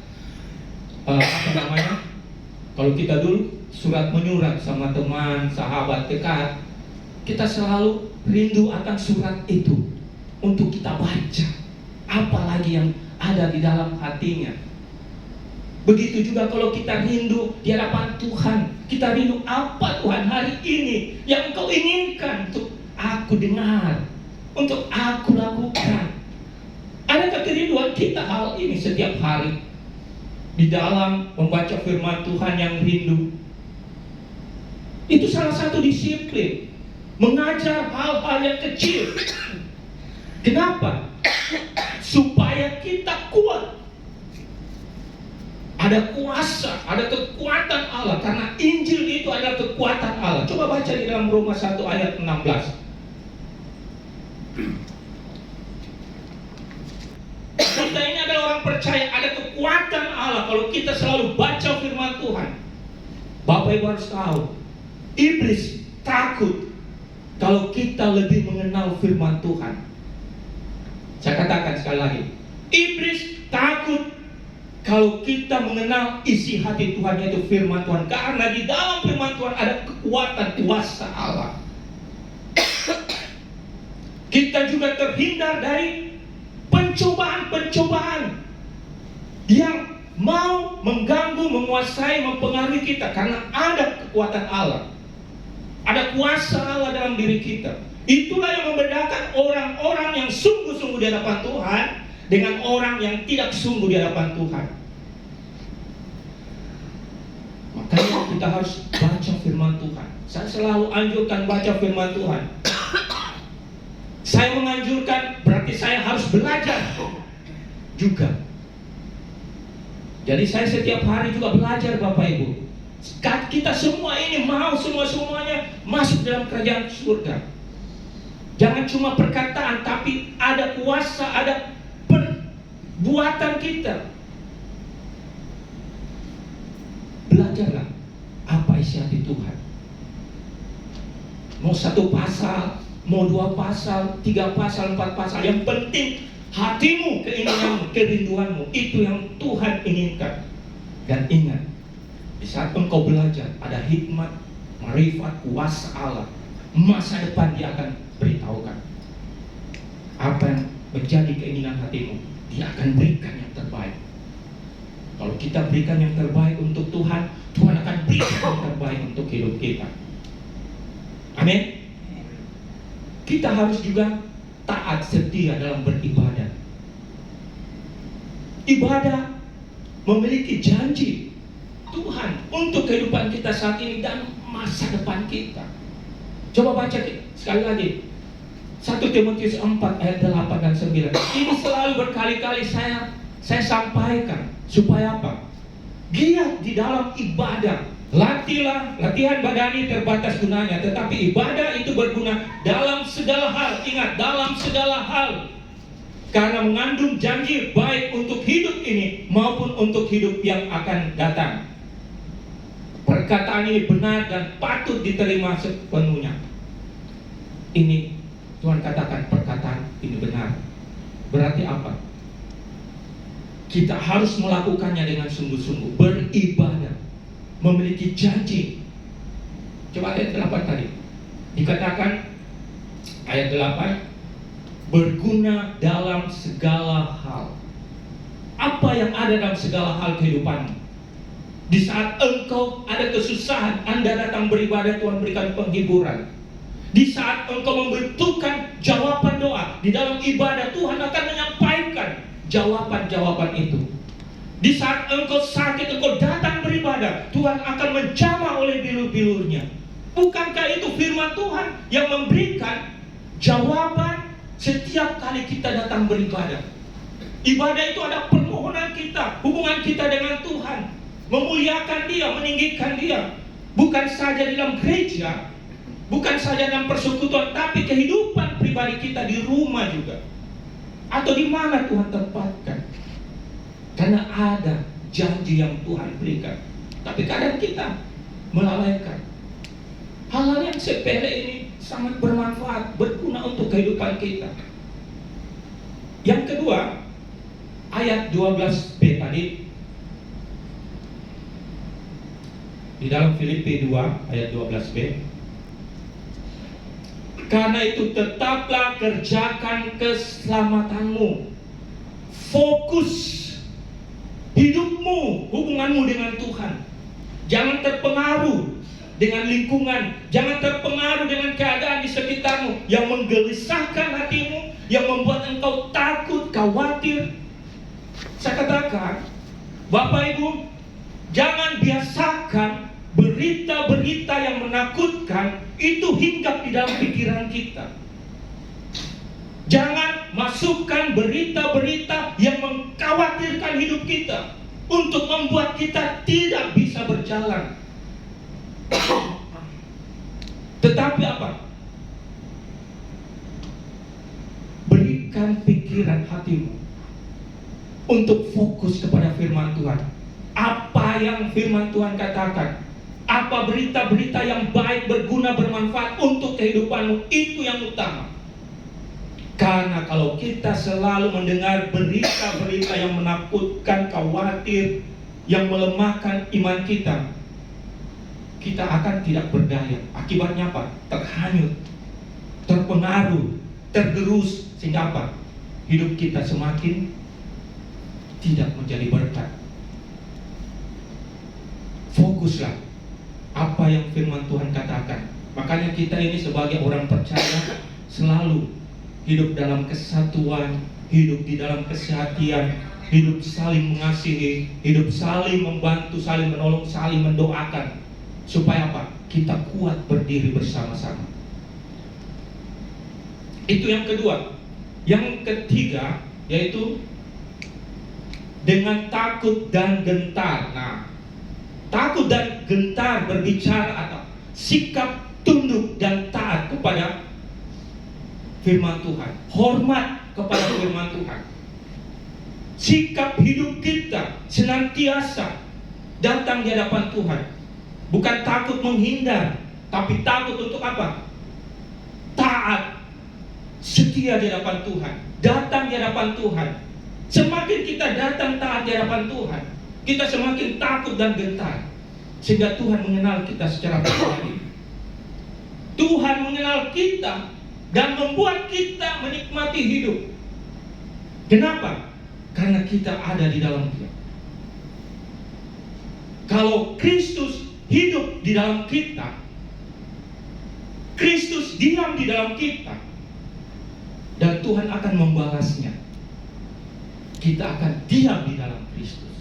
kalau kita dulu surat menyurat sama teman, sahabat dekat, kita selalu rindu akan surat itu. untuk kita baca. Apalagi yang ada di dalam hatinya. Begitu juga kalau kita rindu di hadapan Tuhan. Kita rindu apa Tuhan hari ini yang Engkau inginkan untuk aku dengar, untuk aku lakukan. Adakah kerinduan kita hal ini setiap hari? Di dalam membaca firman Tuhan yang rindu. Itu salah satu disiplin. Mengajar hal-hal yang kecil. Kenapa? Supaya kita kuat. Ada kuasa, ada kekuatan Allah. Karena Injil itu adalah kekuatan Allah. Coba baca di dalam Roma 1 ayat 16. Kita ini adalah orang percaya ada kekuatan Allah kalau kita selalu baca firman Tuhan. Bapak Ibu harus tahu, iblis takut kalau kita lebih mengenal firman Tuhan. Saya katakan sekali lagi, iblis takut kalau kita mengenal isi hati Tuhan, yaitu firman Tuhan. Karena di dalam firman Tuhan ada kekuatan kuasa Allah. Kita juga terhindar dari pencobaan-pencobaan yang mau mengganggu, menguasai, mempengaruhi kita. Karena ada kekuatan Allah, ada kuasa Allah dalam diri kita. Itulah yang membedakan orang-orang yang sungguh-sungguh di hadapan Tuhan dengan orang yang tidak sungguh di hadapan Tuhan. Makanya kita harus baca firman Tuhan. Saya selalu anjurkan baca firman Tuhan. Saya menganjurkan berarti saya harus belajar juga. Jadi saya setiap hari juga belajar, Bapak Ibu. Kita semua ini mau semuanya masuk dalam kerajaan surga. Jangan cuma perkataan, tapi ada kuasa, ada perbuatan kita. Belajarlah apa isi hati Tuhan. Mau 1 pasal, mau 2 pasal, 3 pasal, 4 pasal. Yang penting hatimu, keinginanmu, kerinduanmu, itu yang Tuhan inginkan. Dan ingat, di saat engkau belajar, ada hikmat, marifat, kuasa Allah. Masa depan Dia akan beritahukan apa yang menjadi keinginan hatimu. Dia akan berikan yang terbaik. Kalau kita berikan yang terbaik untuk Tuhan, Tuhan akan berikan yang terbaik untuk hidup kita. Amin. Kita harus juga taat setia dalam beribadah. Ibadah memiliki janji Tuhan untuk kehidupan kita saat ini dan masa depan kita. Coba baca sekali lagi 1 Timotius 4 ayat 8 dan 9. Ini selalu berkali-kali saya sampaikan. Supaya apa? Giat di dalam ibadah. Latihan badani terbatas gunanya, tetapi ibadah itu berguna dalam segala hal. Ingat, dalam segala hal. Karena mengandung janji baik untuk hidup ini maupun untuk hidup yang akan datang. Perkataan ini benar dan patut diterima sepenuhnya. Ini Tuhan katakan perkataan ini benar. Berarti apa? Kita harus melakukannya dengan sungguh-sungguh. Beribadah, memiliki janji. Coba ayat 8 tadi. Dikatakan ayat 8, berguna dalam segala hal. Apa yang ada dalam segala hal kehidupanmu? Di saat engkau ada kesusahan, Anda datang beribadah, Tuhan berikan penghiburan. Di saat engkau membutuhkan jawaban doa, di dalam ibadah Tuhan akan menyampaikan jawaban-jawaban itu. Di saat engkau sakit, engkau datang beribadah, Tuhan akan menjamah oleh bilur-bilurnya. Bukankah itu firman Tuhan yang memberikan jawaban setiap kali kita datang beribadah? Ibadah itu ada permohonan kita, hubungan kita dengan Tuhan, memuliakan Dia, meninggikan Dia. Bukan saja di dalam gereja, bukan saja dalam persekutuan, tapi kehidupan pribadi kita di rumah juga. Atau di mana Tuhan tempatkan. Karena ada janji yang Tuhan berikan. Tapi kadang kita melalaikan. Hal-hal yang sepele ini sangat bermanfaat, berguna untuk kehidupan kita. Yang kedua, ayat 12b tadi. Di dalam Filipi 2 ayat 12b. Karena itu tetaplah kerjakan keselamatanmu. Fokus hidupmu, hubunganmu dengan Tuhan. Jangan terpengaruh dengan lingkungan, jangan terpengaruh dengan keadaan di sekitarmu yang menggelisahkan hatimu, yang membuat engkau takut, khawatir. Saya katakan, Bapak Ibu, jangan biarsakan berita-berita yang menakutkan itu hinggap di dalam pikiran kita. Jangan masukkan berita-berita yang mengkhawatirkan hidup kita untuk membuat kita tidak bisa berjalan. Tetapi apa? Berikan pikiran hatimu untuk fokus kepada firman Tuhan. Apa yang firman Tuhan katakan? Apa berita-berita yang baik, berguna, bermanfaat untuk kehidupanmu, itu yang utama. Karena kalau kita selalu mendengar berita-berita yang menakutkan, khawatir, yang melemahkan iman kita, kita akan tidak berdaya. Akibatnya apa? Terhanyut, terpengaruh, tergerus. Sehingga apa? Hidup kita semakin tidak menjadi berkat. Fokuslah apa yang firman Tuhan katakan. Makanya kita ini sebagai orang percaya selalu hidup dalam kesatuan, hidup di dalam kesehatian, hidup saling mengasihi, hidup saling membantu, saling menolong, saling mendoakan. Supaya apa? Kita kuat berdiri bersama-sama. Itu yang kedua. Yang ketiga, yaitu dengan takut dan gentar. Nah, takut dan gentar berbicara atau sikap tunduk dan taat kepada firman Tuhan, hormat kepada firman Tuhan. Sikap hidup kita senantiasa datang di hadapan Tuhan. Bukan takut menghindar, tapi takut untuk apa? Taat, setia di hadapan Tuhan, datang di hadapan Tuhan. Semakin kita datang taat di hadapan Tuhan, kita semakin takut dan gentar. Sehingga Tuhan mengenal kita secara pribadi. Tuhan mengenal kita dan membuat kita menikmati hidup. Kenapa? Karena kita ada di dalam Dia. Kalau Kristus hidup di dalam kita, Kristus diam di dalam kita, dan Tuhan akan membalasnya. Kita akan diam di dalam Kristus.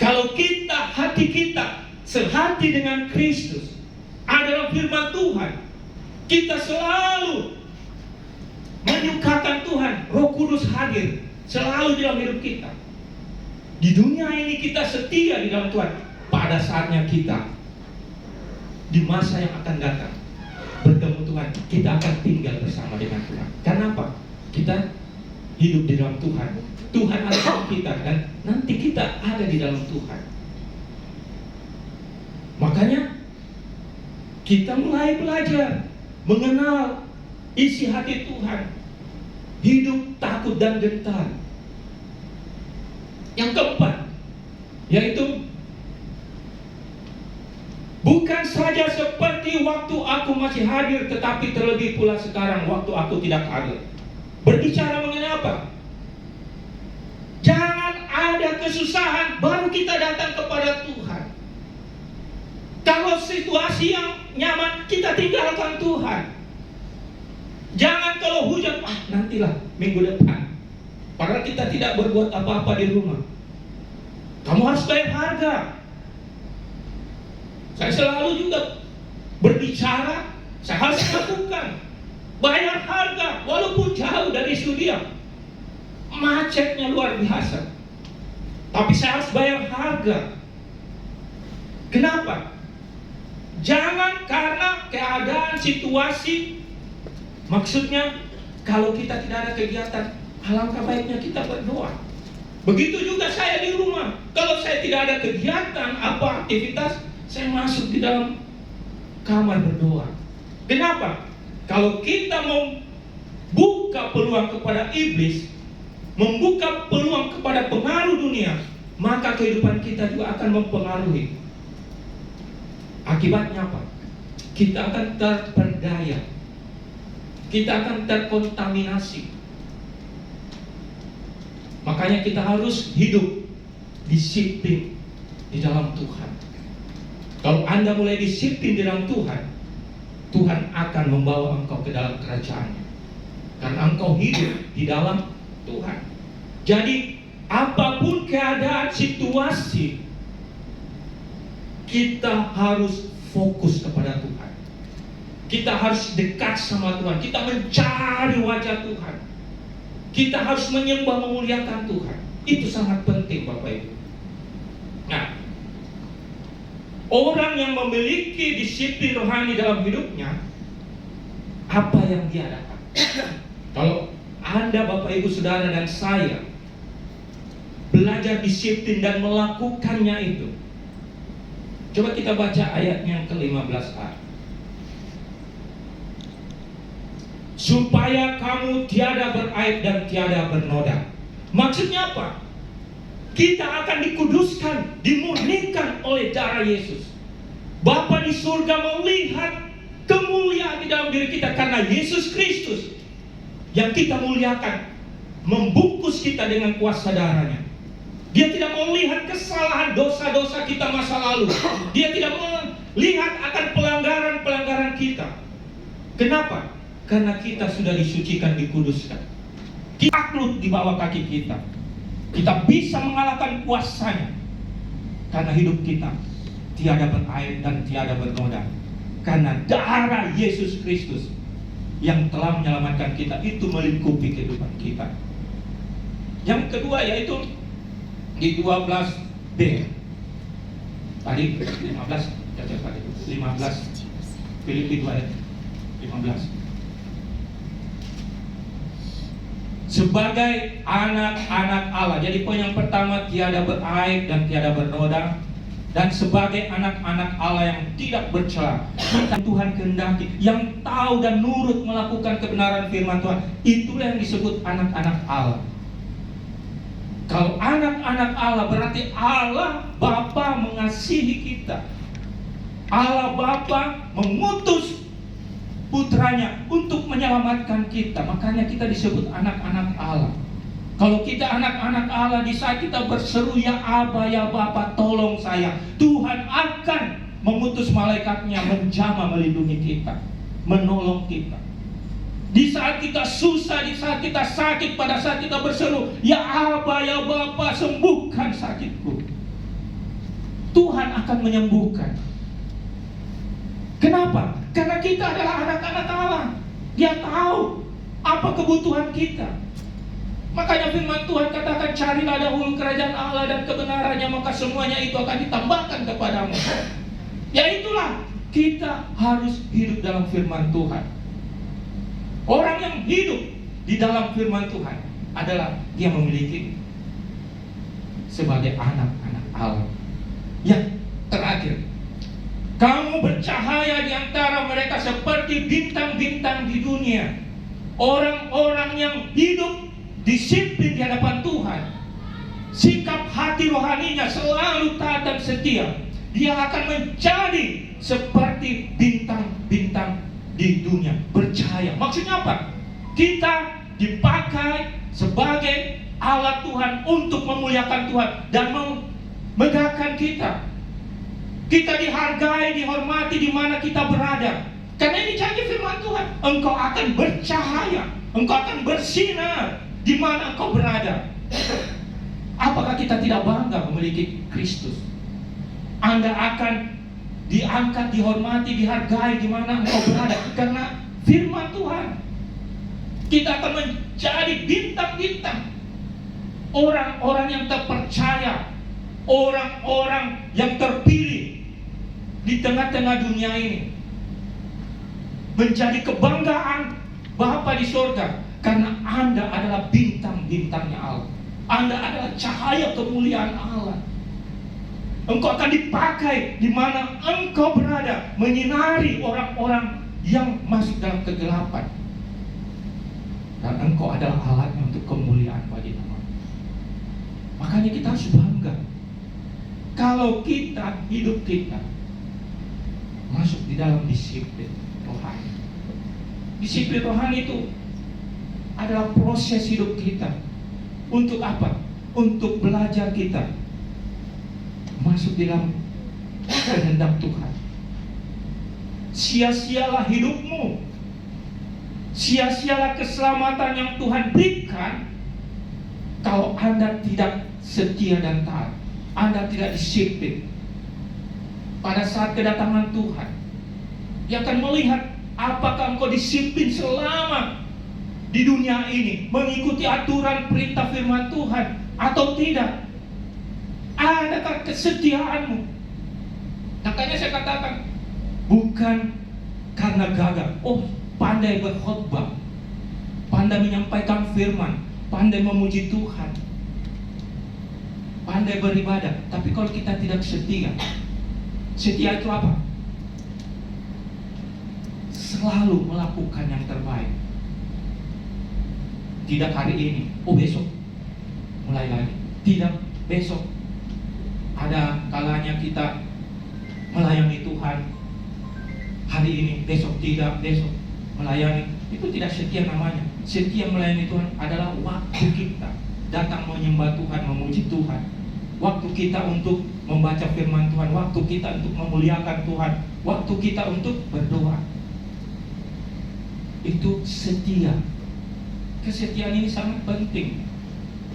Kalau kita, hati kita sehati dengan Kristus, adalah firman Tuhan, kita selalu menyukakan Tuhan. Roh Kudus hadir selalu di dalam hidup kita. Di dunia ini kita setia di dalam Tuhan. Pada saatnya kita di masa yang akan datang bertemu Tuhan, kita akan tinggal bersama dengan Tuhan. Kenapa? Kita hidup di dalam Tuhan. Tuhan ada dalam kita, dan nanti kita ada di dalam Tuhan. Makanya kita mulai belajar mengenal isi hati Tuhan, hidup takut dan gentar. Yang keempat, yaitu bukan saja seperti waktu aku masih hadir, tetapi terlebih pula sekarang waktu aku tidak hadir. Berbicara mengenai apa? Jangan ada kesusahan baru kita datang kepada Tuhan. Kalau situasi yang nyaman, kita tinggalkan Tuhan. Jangan kalau hujan, nantilah minggu depan. Padahal kita tidak berbuat apa-apa di rumah. Kamu harus bayar harga. Saya selalu juga berbicara, saya harus lakukan. Bayar harga, walaupun jauh dari studio. Macetnya luar biasa. Tapi saya harus bayar harga. Kenapa? Jangan karena keadaan, situasi. Maksudnya, kalau kita tidak ada kegiatan, alangkah baiknya kita berdoa. Begitu juga saya di rumah. Kalau saya tidak ada kegiatan, apa aktivitas, saya masuk di dalam kamar berdoa. Kenapa? Kalau kita mau buka peluang kepada iblis, membuka peluang kepada pengaruh dunia, maka kehidupan kita juga akan mempengaruhi. Akibatnya apa? kita akan terperdaya, kita akan terkontaminasi. Makanya kita harus hidup disiplin di dalam Tuhan. Kalau Anda mulai disiplin di dalam Tuhan, Tuhan akan membawa engkau ke dalam kerajaan-Nya. Karena engkau hidup di dalam Tuhan. Jadi apapun keadaan situasi, kita harus fokus kepada Tuhan. Kita harus dekat sama Tuhan. Kita mencari wajah Tuhan. Kita harus menyembah, memuliakan Tuhan. Itu sangat penting, Bapak Ibu. Nah, orang yang memiliki disiplin rohani dalam hidupnya, apa yang dia dapat? Kalau Anda, Bapak Ibu, Saudara, dan saya belajar disiplin dan melakukannya itu, coba kita baca ayatnya yang ke-15a. Supaya kamu tiada beraib dan tiada bernoda. Maksudnya apa? Kita akan dikuduskan, dimurnikan oleh darah Yesus. Bapa di surga melihat kemuliaan di dalam diri kita karena Yesus Kristus yang kita muliakan membungkus kita dengan kuasa darahnya. Dia tidak melihat kesalahan dosa-dosa kita masa lalu. Dia tidak melihat akan pelanggaran-pelanggaran kita. Kenapa? Karena kita sudah disucikan, dikuduskan. Kita takluk di bawah kaki kita. Kita bisa mengalahkan kuasanya. Karena hidup kita tiada beraib dan tiada bernoda. Karena darah Yesus Kristus yang telah menyelamatkan kita itu melingkupi kehidupan kita. Yang kedua yaitu di 12b. Tadi 15, 15 Filipi 2 ayat 15. Sebagai anak-anak Allah. Jadi poin yang pertama, tiada beraib dan tiada bernoda. Dan sebagai anak-anak Allah yang tidak bercela, kita Tuhan kehendaki, yang tahu dan nurut melakukan kebenaran firman Tuhan, itulah yang disebut anak-anak Allah. Kalau anak-anak Allah berarti Allah Bapa mengasihi kita. Allah Bapa mengutus putranya untuk menyelamatkan kita. Makanya kita disebut anak-anak Allah. Kalau kita anak-anak Allah, di saat kita berseru ya Aba, ya Bapa, tolong saya, Tuhan akan mengutus malaikatnya menjamah melindungi kita, menolong kita. Di saat kita susah, di saat kita sakit, pada saat kita berseru ya Aba, ya Bapa, sembuhkan sakitku, Tuhan akan menyembuhkan. Kenapa? Karena kita adalah anak-anak Allah. Dia tahu apa kebutuhan kita. Makanya firman Tuhan katakan, carilah dahulu kerajaan Allah dan kebenarannya, maka semuanya itu akan ditambahkan kepadamu. Ya itulah, kita harus hidup dalam firman Tuhan. Orang yang hidup di dalam firman Tuhan adalah dia memiliki sebagai anak-anak Allah. Yang terakhir, kamu bercahaya di antara mereka seperti bintang-bintang di dunia. Orang-orang yang hidup disiplin di hadapan Tuhan, sikap hati rohaninya selalu taat dan setia, dia akan menjadi seperti bintang-bintang di dunia, bercahaya. Maksudnya apa? Kita dipakai sebagai alat Tuhan untuk memuliakan Tuhan dan memegahkan kita. Kita dihargai, dihormati di mana kita berada. Karena ini janji firman Tuhan, engkau akan bercahaya, engkau akan bersinar di mana engkau berada. Apakah kita tidak bangga memiliki Kristus? Anda akan diangkat, dihormati, dihargai di mana engkau berada karena firman Tuhan. Kita akan menjadi bintang-bintang, orang-orang yang terpercaya, orang-orang yang terpilih di tengah-tengah dunia ini, menjadi kebanggaan Bapa di surga. Karena Anda adalah bintang-bintangnya Allah. Anda adalah cahaya kemuliaan Allah. Engkau akan dipakai di mana engkau berada, menyinari orang-orang yang masuk dalam kegelapan. Dan engkau adalah alatnya untuk kemuliaan bagi nama. Makanya kita harus bangga. Kalau kita, hidup kita masuk di dalam disiplin rohani. Disiplin rohani itu adalah proses hidup kita. Untuk apa? Untuk belajar kita masuk di dalam kehendak Tuhan. Sia-sialah hidupmu, sia-sialah keselamatan yang Tuhan berikan kalau Anda tidak setia dan taat, Anda tidak disiplin. Pada saat kedatangan Tuhan, Dia akan melihat apakah engkau disiplin selama di dunia ini, mengikuti aturan perintah firman Tuhan atau tidak. Adakah kesetiaanmu? Makanya saya katakan, bukan karena gagah, pandai berkhotbah, pandai menyampaikan firman, pandai memuji Tuhan, pandai beribadah. Tapi kalau kita tidak setia, setia itu apa? Selalu melakukan yang terbaik. Tidak hari ini, besok mulai lagi. Tidak besok. Ada kalanya kita melayani Tuhan hari ini, besok tidak, besok melayani. Itu tidak setia namanya. Setia melayani Tuhan adalah waktu kita datang menyembah Tuhan, memuji Tuhan, waktu kita untuk membaca firman Tuhan, waktu kita untuk memuliakan Tuhan, waktu kita untuk berdoa. Itu setia. Kesetiaan ini sangat penting.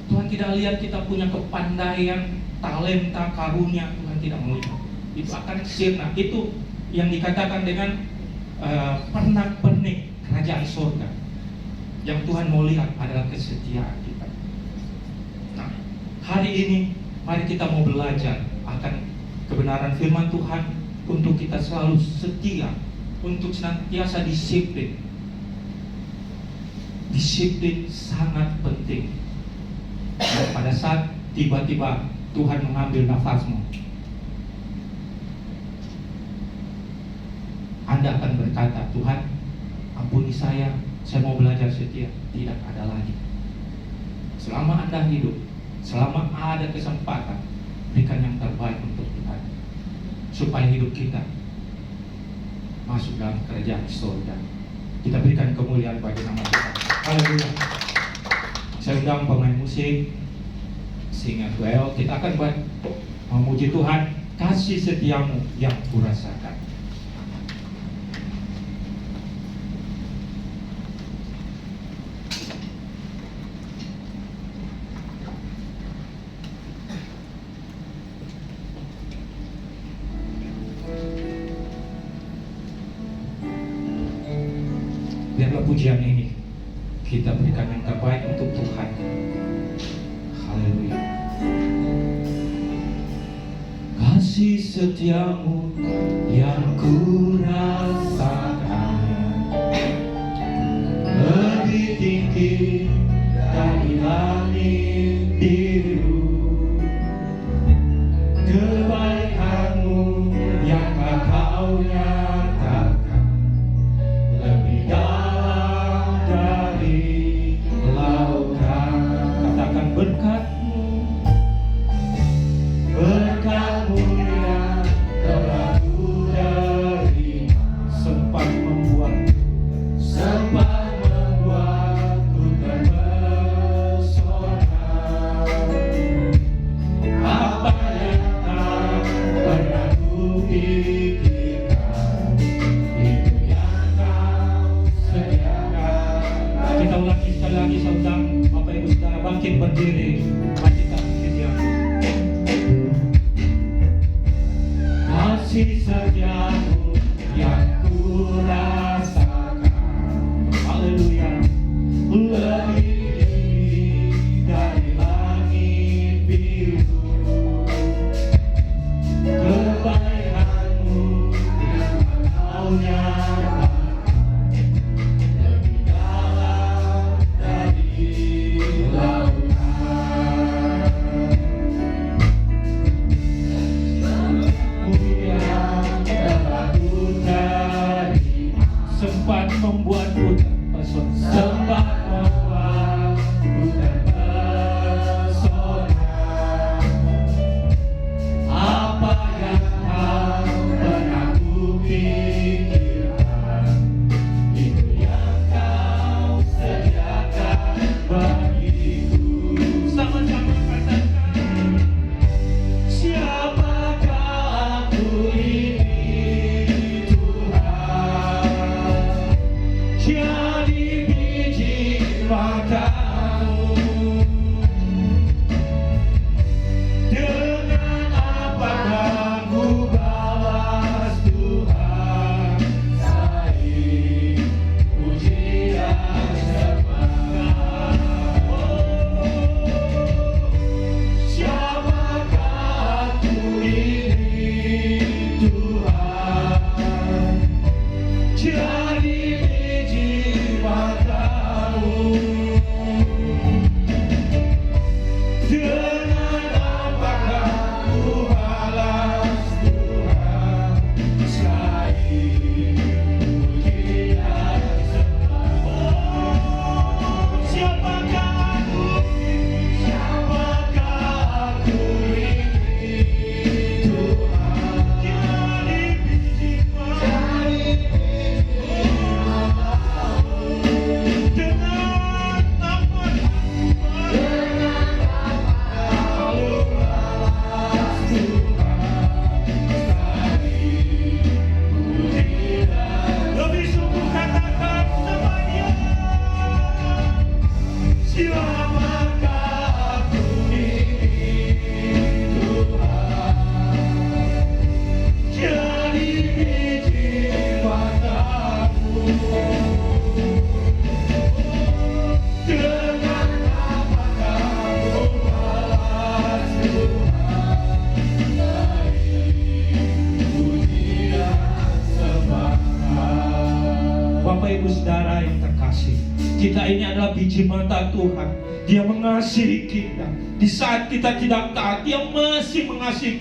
Tuhan tidak lihat kita punya kepandaian, talenta, karunia. Tuhan tidak melihat. Itu akan sirna. Itu yang dikatakan dengan pernak-pernik kerajaan surga. Yang Tuhan mau lihat adalah kesetiaan kita. Nah, hari ini mari kita mau belajar akan kebenaran firman Tuhan untuk kita selalu setia, untuk senantiasa disiplin. Disiplin sangat penting. Dan pada saat tiba-tiba Tuhan mengambil nafasmu, Anda akan berkata, Tuhan, ampuni saya mau belajar setia. Tidak ada lagi. Selama Anda hidup, selama ada kesempatan, berikan yang terbaik untuk Tuhan, supaya hidup kita masuk dalam kerajaan surga. Kita berikan kemuliaan bagi nama Tuhan. Haleluya. Saya undang pemain musik, sing well. Kita akan memuji Tuhan. Kasih setiamu yang kurasakan. Biarlah pujian ini kita berikan yang terbaik untuk Tuhan. Haleluya. Kasih setiamu yang kurasakan lebih tinggi dari langit biru. Kebaikanmu yang kau nyatakan lebih dalam dari lautan. Katakan berkat-Mu, berkat-Mu yang telah ku terima, sempat membuatku terpesona. Apa yang tak pernah ku pikirkan, itu yang Kau sediakan. Kita ulangi sekali lagi, saudara, Bapak Ibu Saudara, bangkit berdiri. Mari kita pujian. Kasih setiamu yang kurasakan, haleluya, lebih tinggi dari langit biru. Kebaikanmu yang Kau nyatakan lebih dalam dari lautan. jadi biji matamu. Dengan apakah ku balas Tuhan selain puji dan sembah? Oh, siapakah aku? Siapakah aku ini Tuhan? Jadi biji matamu. Dengan apakah ku lebih sungguh katakan sama dia, siapakah aku ini Tuhan? Jadi biji matamu. Dengan apakah ku balas Tuhan puji dan sembah. Bapak Ibu Saudara yang terkasih, kita ini adalah biji mata Tuhan. Dia mengasihi kita. Di saat kita tidak taat, Dia masih mengasihi